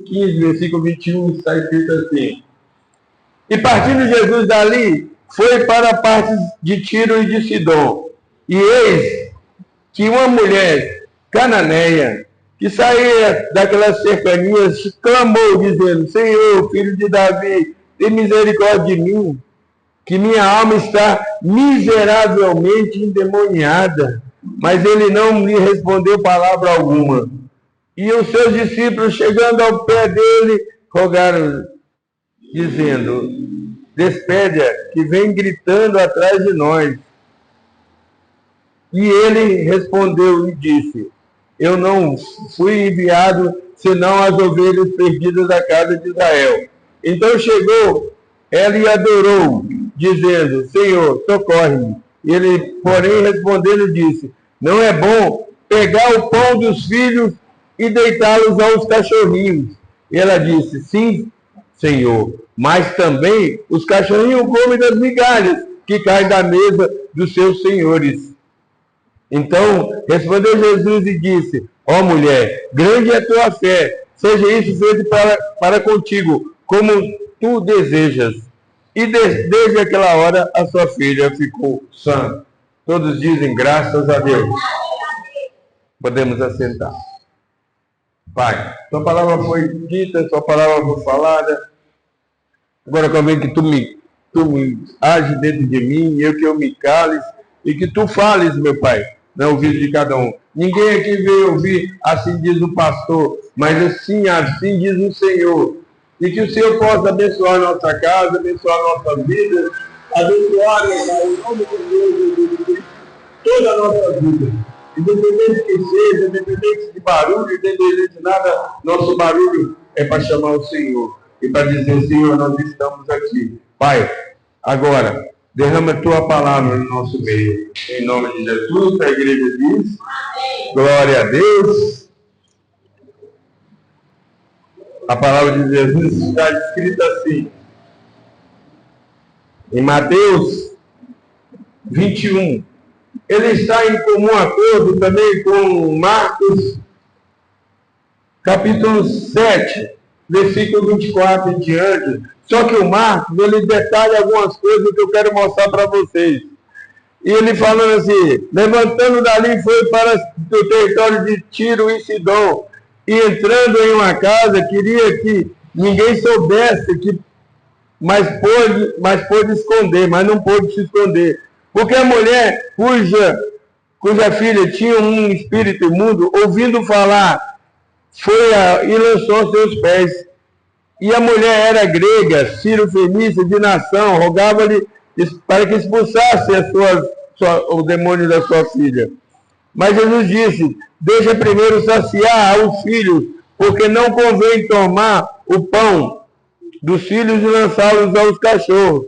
15, versículo 21, está escrito assim: E partindo Jesus dali, foi para a parte de Tiro e de Sidom. E eis que uma mulher cananeia, que saía daquelas cercanias, clamou, dizendo: Senhor, filho de Davi, tem misericórdia de mim, que minha alma está miseravelmente endemoniada. Mas ele não lhe respondeu palavra alguma. E os seus discípulos, chegando ao pé dele, rogaram, dizendo: Despede-a, que vem gritando atrás de nós. E ele respondeu e disse: Eu não fui enviado senão as ovelhas perdidas da casa de Israel. Então chegou ela e adorou, dizendo: Senhor, socorre-me. Ele, porém, respondendo, disse: Não é bom pegar o pão dos filhos e deitá-los aos cachorrinhos. E ela disse: Sim, Senhor, mas também os cachorrinhos comem das migalhas que caem da mesa dos seus senhores. Então respondeu Jesus e disse: Ó mulher, grande é a tua fé, seja isso feito para contigo, como tu desejas. E desde aquela hora a sua filha ficou sã. Todos dizem graças a Deus. Podemos assentar. Pai, tua palavra foi dita, tua palavra foi falada. Agora convém que tu me age dentro de mim, eu que eu me cale, e que tu fales, meu Pai, no ouvido de cada um. Ninguém aqui veio ouvir, assim diz o pastor, mas assim diz o Senhor. E que o Senhor possa abençoar nossa casa, abençoar nossa vida, abençoar, em nome de Deus, toda a nossa vida. Independente que seja, independente de barulho, independente de nada, nosso barulho é para chamar o Senhor. E para dizer: Senhor, nós estamos aqui. Pai, agora, derrama a tua palavra no nosso meio. Em nome de Jesus, a igreja diz: glória a Deus. A palavra de Jesus está escrita assim, em Mateus 21. Ele está em comum acordo também com Marcos, capítulo 7, versículo 24 em diante. Só que o Marcos, ele detalha algumas coisas que eu quero mostrar para vocês. E ele falando assim: levantando dali, foi para o território de Tiro e Sidom. E entrando em uma casa, queria que ninguém soubesse, mas pôde esconder, mas não pôde se esconder. Porque a mulher cuja filha tinha um espírito imundo, ouvindo falar, foi e lançou seus pés. E a mulher era grega, Ciro-fenícia, de nação, rogava-lhe para que expulsasse o demônio da sua filha. Mas Jesus disse: deixa primeiro saciar os filhos, porque não convém tomar o pão dos filhos e lançá-los aos cachorros.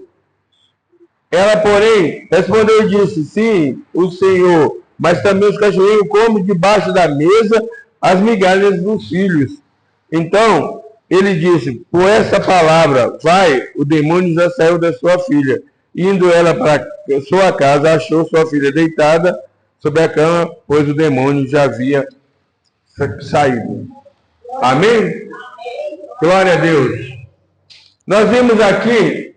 Ela, porém, respondeu e disse: sim, o Senhor, mas também os cachorrinhos comem debaixo da mesa as migalhas dos filhos. Então ele disse: por essa palavra, vai, o demônio já saiu da sua filha. Indo ela para sua casa, achou sua filha deitada sobre a cama, pois o demônio já havia saído. Amém? Glória a Deus. Nós vimos aqui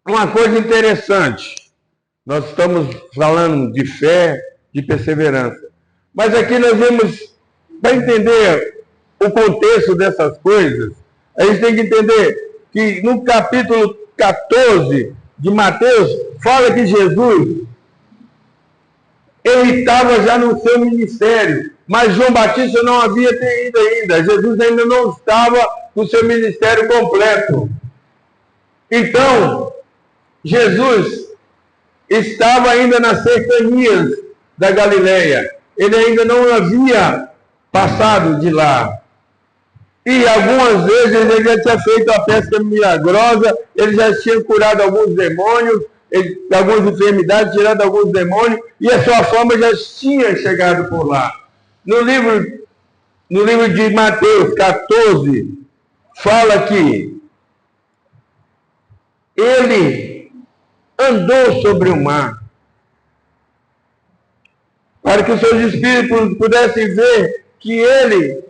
uma coisa interessante. Nós estamos falando de fé, de perseverança. Mas aqui nós vemos, para entender o contexto dessas coisas, a gente tem que entender que no capítulo 14 de Mateus, fala que Jesus, ele estava já no seu ministério, mas João Batista não havia ido ainda. Jesus ainda não estava com o seu ministério completo. Então, Jesus estava ainda nas cercanias da Galileia. Ele ainda não havia passado de lá. E algumas vezes ele já tinha feito a pesca milagrosa, ele já tinha curado alguns demônios, algumas enfermidades, tirado alguns demônios, e a sua fama já tinha chegado por lá. No livro de Mateus 14, fala que ele andou sobre o mar, para que os seus espíritos pudessem ver que ele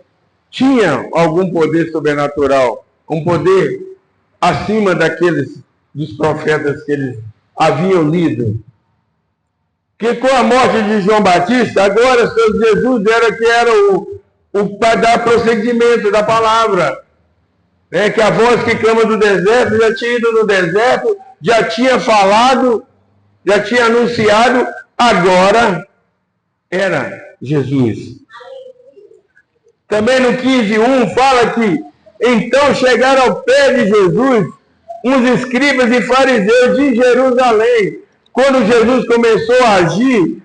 tinha algum poder sobrenatural, um poder acima daqueles dos profetas que eles haviam lido. Que com a morte de João Batista, agora Jesus era o para dar prosseguimento da palavra. Que a voz que clama do deserto já tinha ido no deserto, já tinha falado, já tinha anunciado, agora era Jesus. Também no 15:1 fala que então chegaram ao pé de Jesus uns escribas e fariseus de Jerusalém. Quando Jesus começou a agir,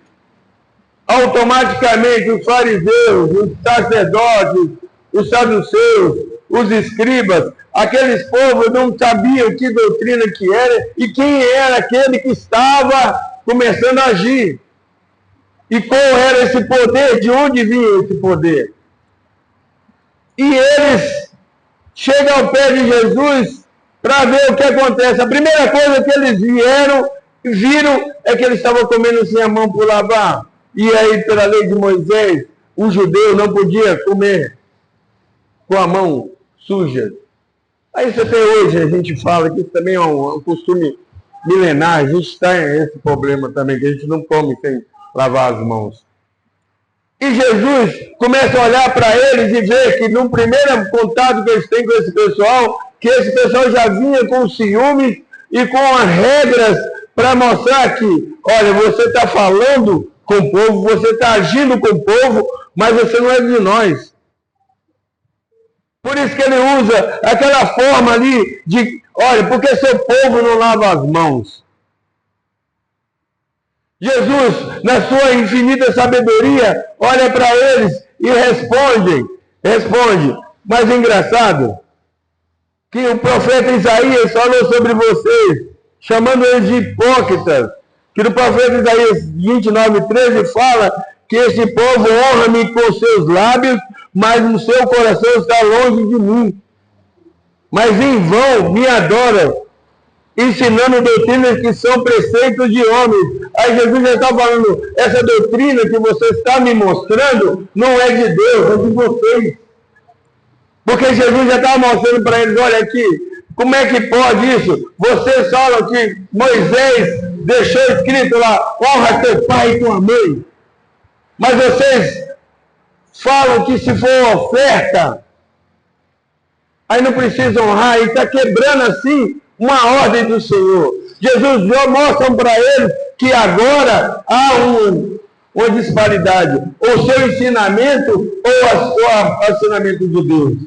automaticamente os fariseus, os sacerdotes, os saduceus, os escribas, aqueles povos não sabiam que doutrina que era e quem era aquele que estava começando a agir. E qual era esse poder, de onde vinha esse poder. E eles chegam ao pé de Jesus para ver o que acontece. A primeira coisa que eles viram é que ele estava comendo sem a mão por lavar. E aí, pela lei de Moisés, o judeu não podia comer com a mão suja. Aí isso até hoje a gente fala que isso também é um costume milenar. A gente está esse problema também, que a gente não come sem lavar as mãos. E Jesus começa a olhar para eles e ver que no primeiro contato que eles têm com esse pessoal, que esse pessoal já vinha com ciúmes e com as regras para mostrar que, olha, você está falando com o povo, você está agindo com o povo, mas você não é de nós. Por isso que ele usa aquela forma ali de, olha, porque seu povo não lava as mãos. Jesus, na sua infinita sabedoria, olha para eles e responde. Mas é engraçado que o profeta Isaías falou sobre vocês, chamando eles de hipócritas, que no profeta Isaías 29:13 fala que esse povo honra-me com seus lábios, mas no seu coração está longe de mim. Mas em vão me adoram, ensinando doutrinas que são preceitos de homens. Aí Jesus já está falando, essa doutrina que você está me mostrando não é de Deus, é de vocês. Porque Jesus já estava mostrando para eles, olha aqui, como é que pode isso? Vocês falam que Moisés deixou escrito lá, honra teu pai e tua mãe. Mas vocês falam que se for oferta, aí não precisa honrar, e está quebrando assim uma ordem do Senhor. Jesus já mostra para eles que agora há uma disparidade, ou seu ensinamento, ou o ensinamento de Deus.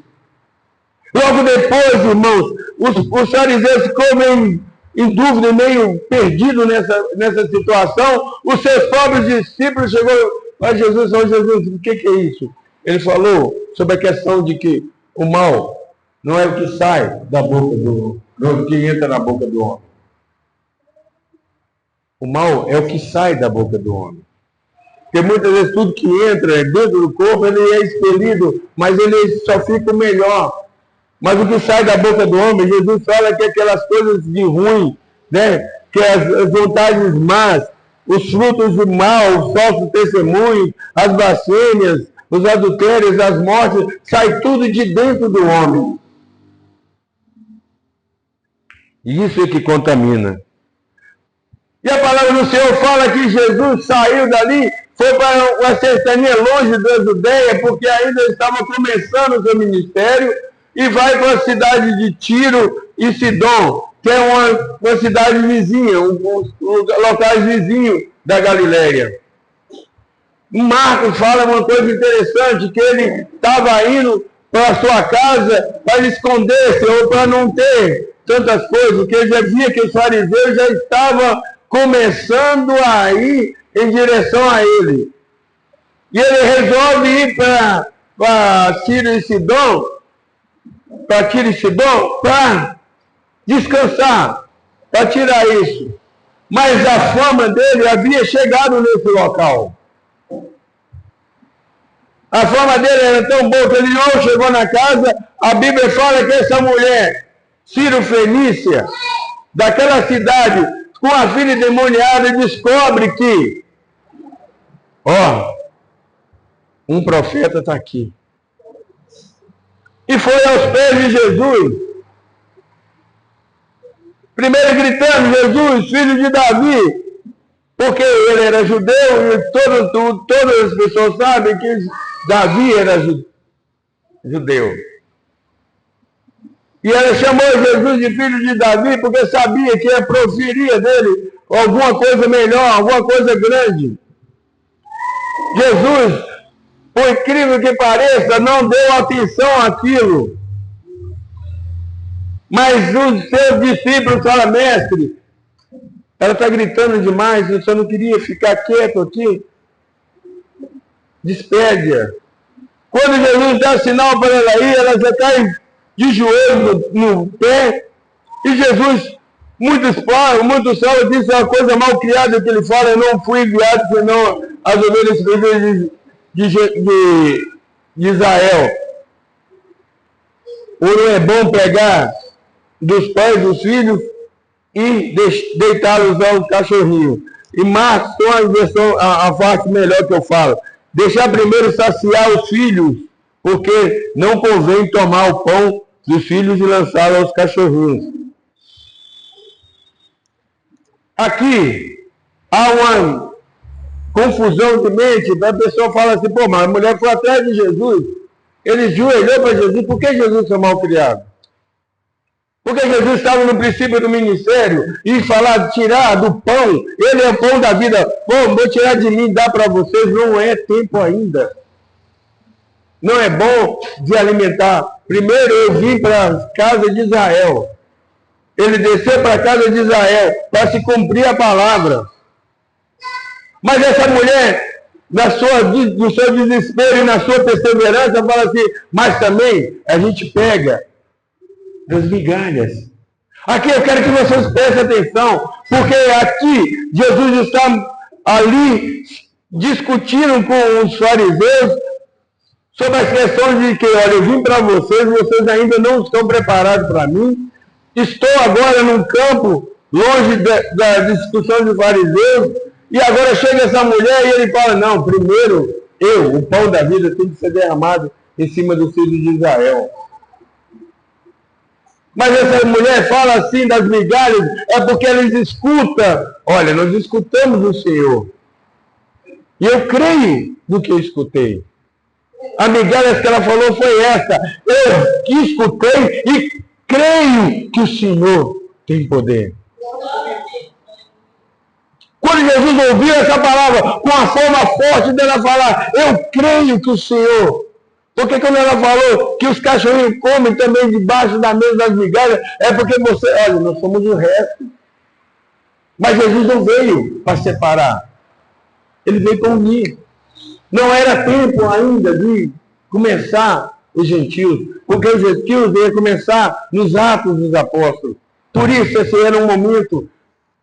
Logo depois, irmãos, os fariseus ficam em dúvida, meio perdidos nessa situação. Os seus próprios discípulos chegou a Jesus e falou, Jesus, o que é isso? Ele falou sobre a questão de que o mal não é o que sai da boca do não é o que entra na boca do homem. O mal é o que sai da boca do homem. Porque muitas vezes tudo que entra dentro do corpo, ele é expelido, mas ele só fica melhor. Mas o que sai da boca do homem, Jesus fala que aquelas coisas de ruim, né? Que as vontades más, os frutos do mal, os falsos testemunhos, as blasfêmias, os adultérios, as mortes, sai tudo de dentro do homem. E isso é que contamina. E a palavra do Senhor fala que Jesus saiu dali, foi para uma cercania longe da Judeia, porque ainda estava começando o seu ministério, e vai para a cidade de Tiro e Sidom, que é uma cidade vizinha, locais vizinhos da Galileia. Marcos fala uma coisa interessante, que ele estava indo para a sua casa para esconder-se, ou para não ter tantas coisas, porque ele já via que os fariseus já estavam começando a ir em direção a ele. E ele resolve ir para Tiro e Sidom, para descansar, para tirar isso. Mas a fama dele havia chegado nesse local. A fama dele era tão boa que ele não chegou na casa. A Bíblia fala que essa mulher, Ciro Fenícia, daquela cidade, com a filha endemoniada, descobre que, um profeta está aqui. e foi aos pés de Jesus. Primeiro gritando, Jesus, filho de Davi, porque ele era judeu e todas as pessoas sabem que Davi era judeu. E ela chamou Jesus de filho de Davi porque sabia que proferia dele alguma coisa melhor, alguma coisa grande. Jesus, por incrível que pareça, não deu atenção àquilo. Mas os seus discípulos falaram, mestre, ela está gritando demais, você não queria ficar quieto aqui? Despede-a. Quando Jesus dá sinal para ela ir, ela já cai de joelho no pé. E Jesus, muitos falam, disse uma coisa mal criada que ele fala, eu não fui enviado senão as ovelhas perdidas de Israel. Ou não é bom pegar dos pais dos filhos e deitá-los ao cachorrinho. E Marcos tem uma versão, a parte melhor que eu falo. Deixar primeiro saciar os filhos, porque não convém tomar o pão dos filhos e lançá-lo aos cachorrinhos. Aqui há uma confusão de mente, a pessoa fala assim, pô, mas a mulher foi atrás de Jesus, ele joelhou para Jesus, por que Jesus foi mal criado? Porque Jesus estava no princípio do ministério e falar, tirar do pão, ele é o pão da vida, pô, vou tirar de mim e dar para vocês, não é tempo ainda. Não é bom de alimentar. Primeiro eu vim para a casa de Israel. Ele desceu para a casa de Israel para se cumprir a palavra. Mas essa mulher, no seu desespero e na sua perseverança, fala assim, mas também a gente pega das migalhas. Aqui eu quero que vocês prestem atenção, porque aqui Jesus está ali discutindo com os fariseus sobre as questões de que, olha, eu vim para vocês ainda não estão preparados para mim, estou agora num campo, longe da discussão dos fariseus, e agora chega essa mulher e ele fala, não, primeiro o pão da vida tem que ser derramado em cima dos filhos de Israel. Mas essa mulher fala assim das migalhas, é porque eles escutam. Olha, nós escutamos o Senhor. E eu creio no que eu escutei. A migalha que ela falou foi essa. Eu que escutei e creio que o Senhor tem poder. Quando Jesus ouviu essa palavra, com a forma forte dela falar, eu creio que o Senhor... Porque quando ela falou que os cachorrinhos comem também debaixo da mesa das migalhas, é porque você, olha, nós somos o resto. Mas Jesus não veio para separar. Ele veio para unir. Não era tempo ainda de começar os gentios, porque os gentios iam começar nos Atos dos Apóstolos. Por isso, esse era um momento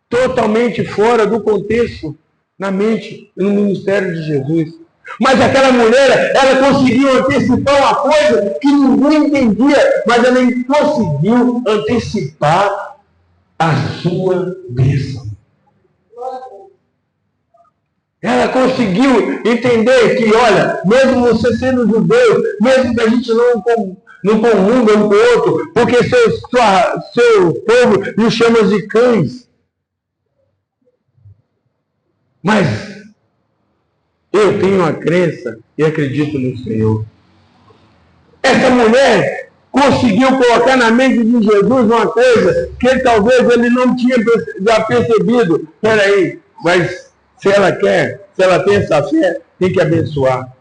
totalmente fora do contexto, na mente e no ministério de Jesus. Mas aquela mulher, ela conseguiu antecipar uma coisa que ninguém entendia, mas ela conseguiu antecipar a sua bênção. Ela conseguiu entender que, olha, mesmo você sendo judeu, mesmo que a gente não comunga um com o outro, porque seu povo nos chama de cães. Mas eu tenho uma crença e acredito no Senhor. Essa mulher conseguiu colocar na mente de Jesus uma coisa que talvez ele não tinha já percebido. Peraí, mas se ela quer, se ela tem essa fé, tem que abençoar.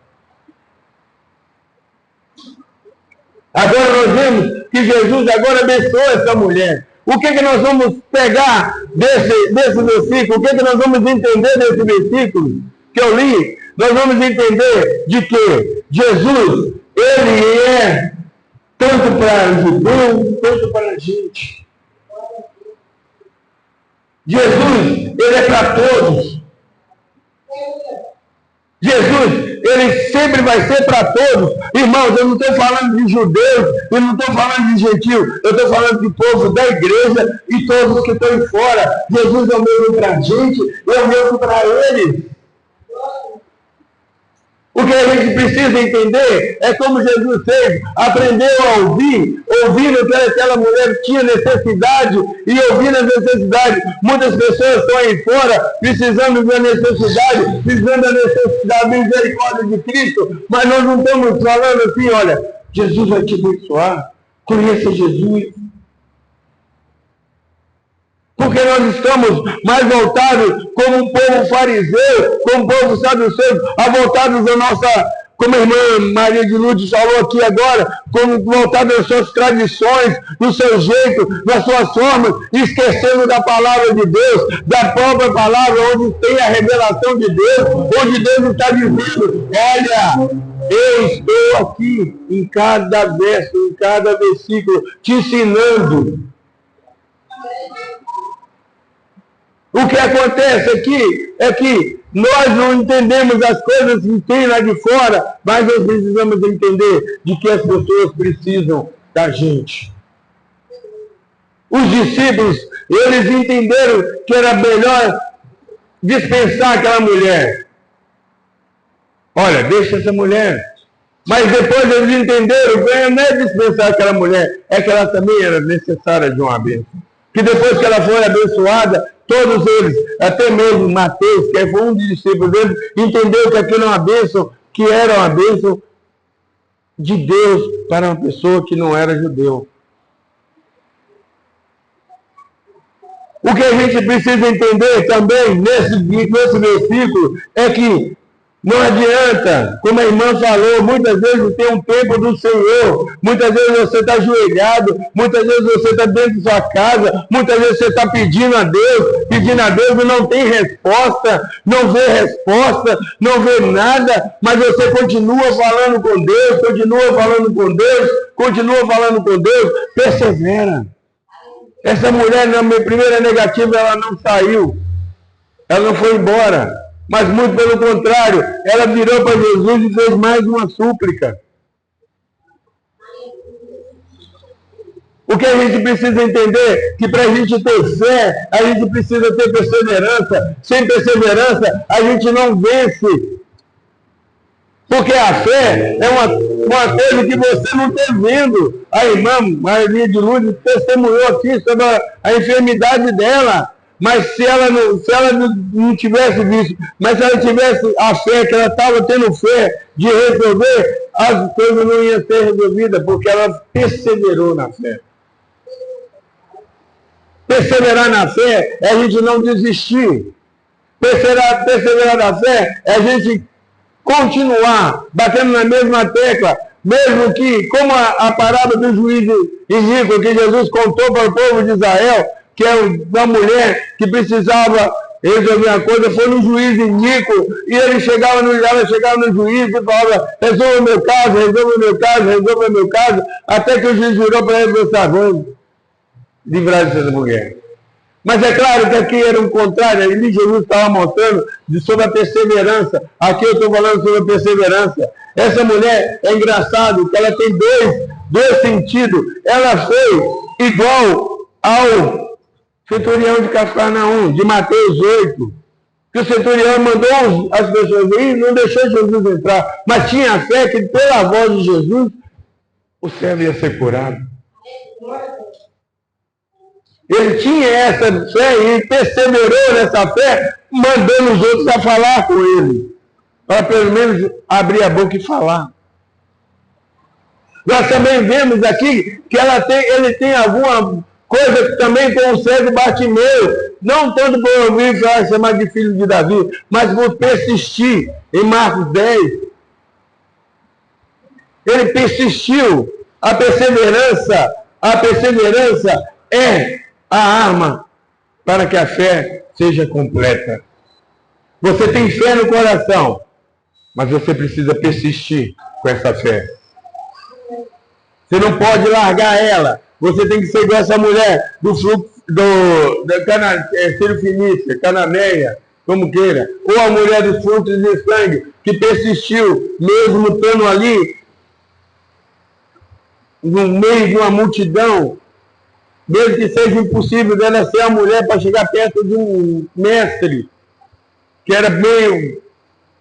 Agora nós vemos que Jesus agora abençoou essa mulher. O que nós vamos pegar desse versículo? O que nós vamos entender desse versículo que eu li? Nós vamos entender de que Jesus, ele é tanto para o judeu, quanto para a gente. Jesus, ele é para todos. Jesus, ele sempre vai ser para todos. Irmãos, eu não estou falando de judeus, eu não estou falando de gentios, eu estou falando de povo da igreja e todos que estão fora. Jesus é o mesmo para a gente, é o mesmo para eles. O que a gente precisa entender é como Jesus fez, aprendeu a ouvir, ouvindo que aquela mulher tinha necessidade e ouvindo a necessidade. Muitas pessoas estão aí fora precisando da necessidade, precisando da necessidade da misericórdia de Cristo, mas nós não estamos falando assim, olha, Jesus vai te abençoar, conheça Jesus. Porque nós estamos mais voltados como um povo fariseu, como um povo saduceu, voltados à nossa, como a irmã Maria de Lourdes falou aqui agora, como voltados às suas tradições, do seu jeito, das suas formas, esquecendo da palavra de Deus, da própria palavra, onde tem a revelação de Deus, onde Deus está dizendo, olha, eu estou aqui em cada verso, em cada versículo, te ensinando. O que acontece aqui é que nós não entendemos as coisas que tem lá de fora, mas nós precisamos entender de que as pessoas precisam da gente. Os discípulos, eles entenderam que era melhor dispensar aquela mulher. Olha, deixa essa mulher. Mas depois eles entenderam que não é dispensar aquela mulher, é que ela também era necessária de uma bênção. Que depois que ela foi abençoada, todos eles, até mesmo Mateus, que foi um dos discípulos dele, entendeu que aquilo era uma bênção, que era uma bênção de Deus para uma pessoa que não era judeu. O que a gente precisa entender também nesse versículo é que não adianta, como a irmã falou, muitas vezes tem um tempo do Senhor, muitas vezes você está ajoelhado, muitas vezes você está dentro da sua casa, muitas vezes você está pedindo a Deus e não tem resposta, não vê resposta, não vê nada, mas você continua falando com Deus, continua falando com Deus, persevera. Essa mulher, na minha primeira negativa, ela não saiu, ela não foi embora. Mas muito pelo contrário, ela virou para Jesus e fez mais uma súplica. O que a gente precisa entender, que para a gente ter fé, a gente precisa ter perseverança. Sem perseverança, a gente não vence. Porque a fé é uma coisa que você não está vendo. A irmã Maria de Lourdes testemunhou aqui sobre a enfermidade dela. Mas se ela não tivesse visto, mas se ela tivesse a fé, que ela estava tendo fé de resolver, as coisas não iam ser resolvidas, porque ela perseverou na fé. Perseverar na fé é a gente não desistir. Perseverar na fé é a gente continuar batendo na mesma tecla, mesmo que, como a parábola do juiz iníquo que Jesus contou para o povo de Israel, que é uma mulher que precisava resolver a coisa, foi no juiz iníquo, e ele chegava no juiz e falava, resolva o meu caso, até que o juiz virou para ele e falou, vamos livrar dessa mulher. Mas é claro que aqui era um contrário, ali Jesus estava mostrando sobre a perseverança, aqui eu estou falando sobre a perseverança. Essa mulher, é engraçado, que ela tem dois sentidos, ela foi igual ao centurião de Cafarnaum, de Mateus 8, que o centurião mandou as pessoas ir, não deixou Jesus entrar, mas tinha fé que pela voz de Jesus, o servo ia ser curado. Ele tinha essa fé e perseverou nessa fé, mandando os outros a falar com ele, para pelo menos abrir a boca e falar. Nós também vemos aqui que ele tem alguma coisa também com o cego Bartimeu, não tanto por ouvir falar chamar de filho de Davi, mas por persistir em Marcos 10. Ele persistiu. A perseverança é a arma para que a fé seja completa. Você tem fé no coração, mas você precisa persistir com essa fé. Você não pode largar ela. Você tem que ser igual essa mulher do fluxo da Sírio-Fenícia, Cananeia, como queira. Ou a mulher dos frutos de sangue, que persistiu, mesmo estando ali, no meio de uma multidão, mesmo que seja impossível dela ser a mulher para chegar perto de um mestre, que era meio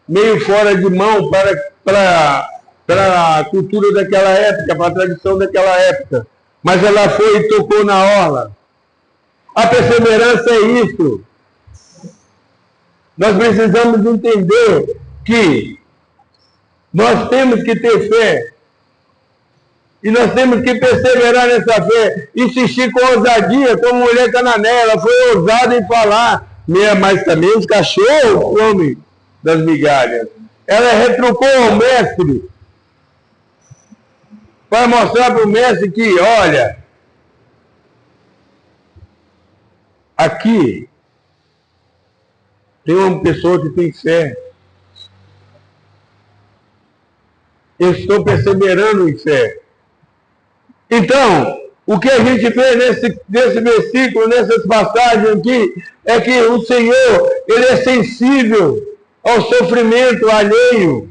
meio fora de mão para a cultura daquela época, para a tradição daquela época. Mas ela foi e tocou na orla. A perseverança é isso. Nós precisamos entender que nós temos que ter fé. E nós temos que perseverar nessa fé. Insistir com ousadia, como a mulher cananeia. Ela foi ousada em falar. Mas também os cachorros comem das migalhas. Ela retrucou ao mestre para mostrar para o mestre que, olha, aqui tem uma pessoa que tem fé. Eu estou perseverando em fé. Então, o que a gente vê nesse versículo, nessas passagens aqui, é que o Senhor, Ele é sensível ao sofrimento alheio.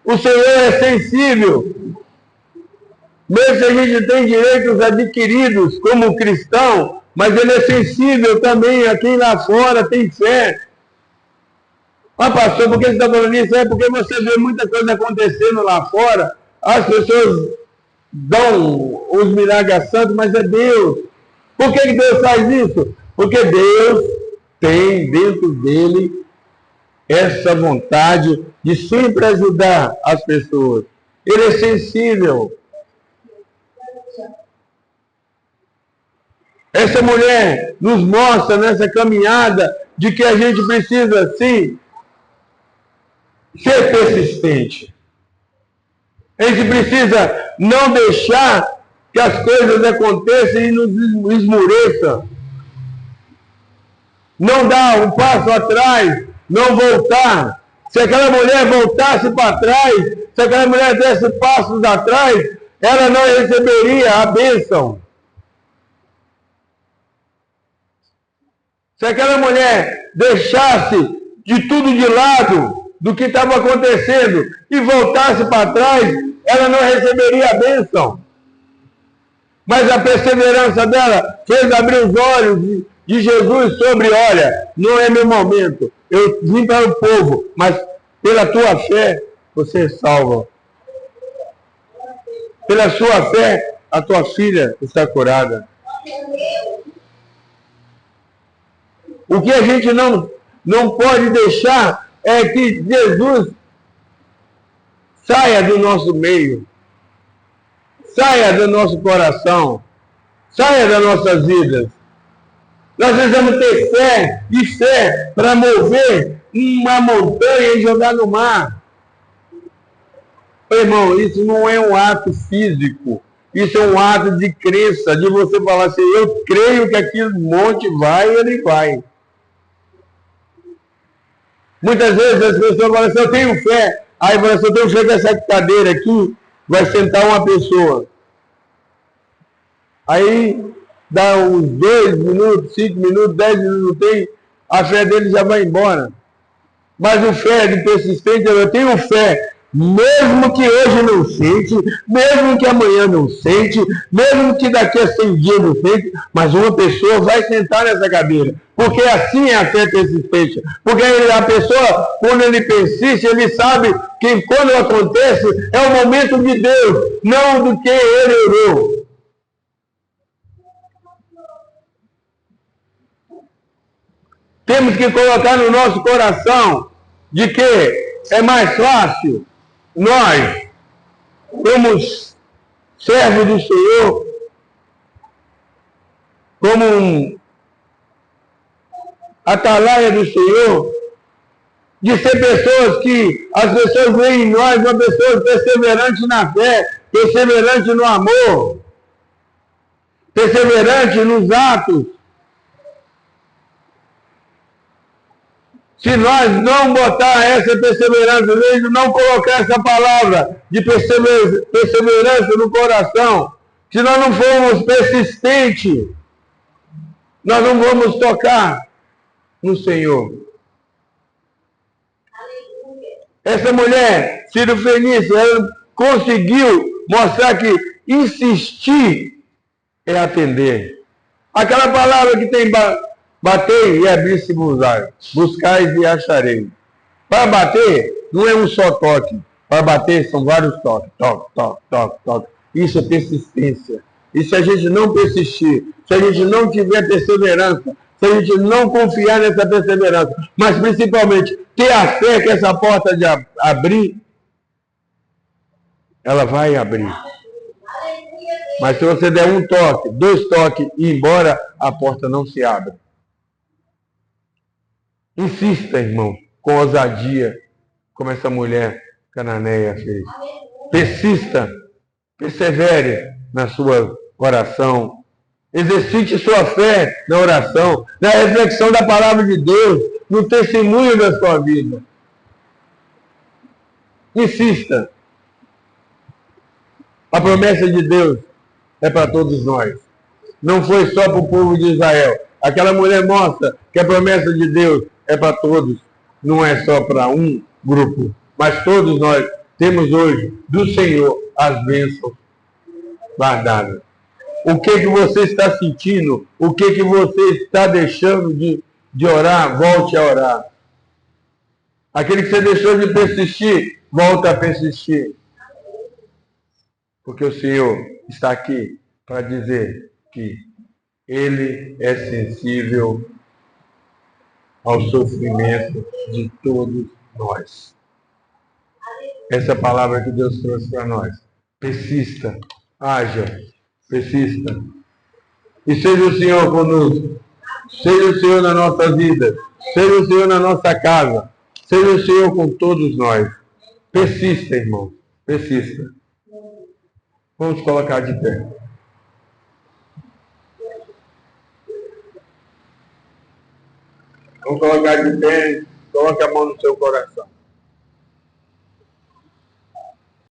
O Senhor é sensível. Mesmo se a gente tem direitos adquiridos como cristão, mas Ele é sensível também a quem lá fora tem fé. Ah, pastor, por que você está falando isso? É porque você vê muita coisa acontecendo lá fora. As pessoas dão os milagres santos, mas é Deus. Por que Deus faz isso? Porque Deus tem dentro dele essa vontade de sempre ajudar as pessoas. Ele é sensível. Essa mulher nos mostra nessa caminhada de que a gente precisa, sim, ser persistente. A gente precisa não deixar que as coisas aconteçam e nos esmoreçam. Não dar um passo atrás, não voltar. Se aquela mulher voltasse para trás, se aquela mulher desse passos atrás, ela não receberia a bênção. Se aquela mulher deixasse de tudo de lado do que estava acontecendo e voltasse para trás, ela não receberia a bênção. Mas a perseverança dela fez abrir os olhos de Jesus sobre, olha, não é meu momento. Eu vim para o povo, mas pela tua fé você é salva. Pela sua fé, a tua filha está curada. O que a gente não pode deixar é que Jesus saia do nosso meio, saia do nosso coração, saia das nossas vidas. Nós precisamos ter fé e fé para mover uma montanha e jogar no mar. Irmão, isso não é um ato físico, isso é um ato de crença, de você falar assim, eu creio que aquele monte vai, ele vai. Muitas vezes as pessoas falam assim, eu tenho fé. Aí falam assim, eu tenho fé que essa cadeira aqui vai sentar uma pessoa. Aí dá uns 2 minutos, 5 minutos, 10 minutos, a fé dele já vai embora. Mas o fé de persistente, eu tenho fé, mesmo que hoje não sente, mesmo que amanhã não sente, mesmo que daqui a 100 dias não sente, mas uma pessoa vai sentar nessa cadeira. Porque assim é a fé persistente. Porque a pessoa, quando ele persiste, ele sabe que quando acontece, é o momento de Deus, não do que ele orou. Temos que colocar no nosso coração de que é mais fácil nós, como servos do Senhor, como atalaia do Senhor, de ser pessoas que as pessoas veem em nós uma pessoa perseverante na fé, perseverante no amor, perseverante nos atos. Se nós não botar essa perseverança, não colocar essa palavra de perseverança no coração, se nós não formos persistentes, nós não vamos tocar no Senhor. Essa mulher, Ciro Fenícia, ela conseguiu mostrar que insistir é atender. Aquela palavra que tem bater e abrir-se-vos-á, buscais e acharei. Para bater, não é um só toque. Para bater, são vários toques. Toque, toque, toque, toque. Isso é persistência. E se a gente não persistir, se a gente não tiver perseverança, se a gente não confiar nessa perseverança, mas principalmente ter a fé que essa porta de abrir, ela vai abrir. Mas se você der um toque, 2 toques e ir embora, a porta não se abre. Insista, irmão, com ousadia, como essa mulher cananeia fez. Persista, persevere na sua oração. Exercite sua fé na oração, na reflexão da palavra de Deus, no testemunho da sua vida. Insista. A promessa de Deus é para todos nós. Não foi só para o povo de Israel. Aquela mulher mostra que a promessa de Deus é para todos. Não é só para um grupo. Mas todos nós temos hoje do Senhor as bênçãos guardadas. O que você está sentindo? O que você está deixando de orar? Volte a orar. Aquele que você deixou de persistir, volta a persistir. Porque o Senhor está aqui para dizer que Ele é sensível ao sofrimento de todos nós. Essa é a palavra que Deus trouxe para nós. Persista, haja, persista. E seja o Senhor conosco. Seja o Senhor na nossa vida. Seja o Senhor na nossa casa. Seja o Senhor com todos nós. Persista, irmão. Persista. Vamos colocar de pé. Vamos colocar de pé. Coloque a mão no seu coração.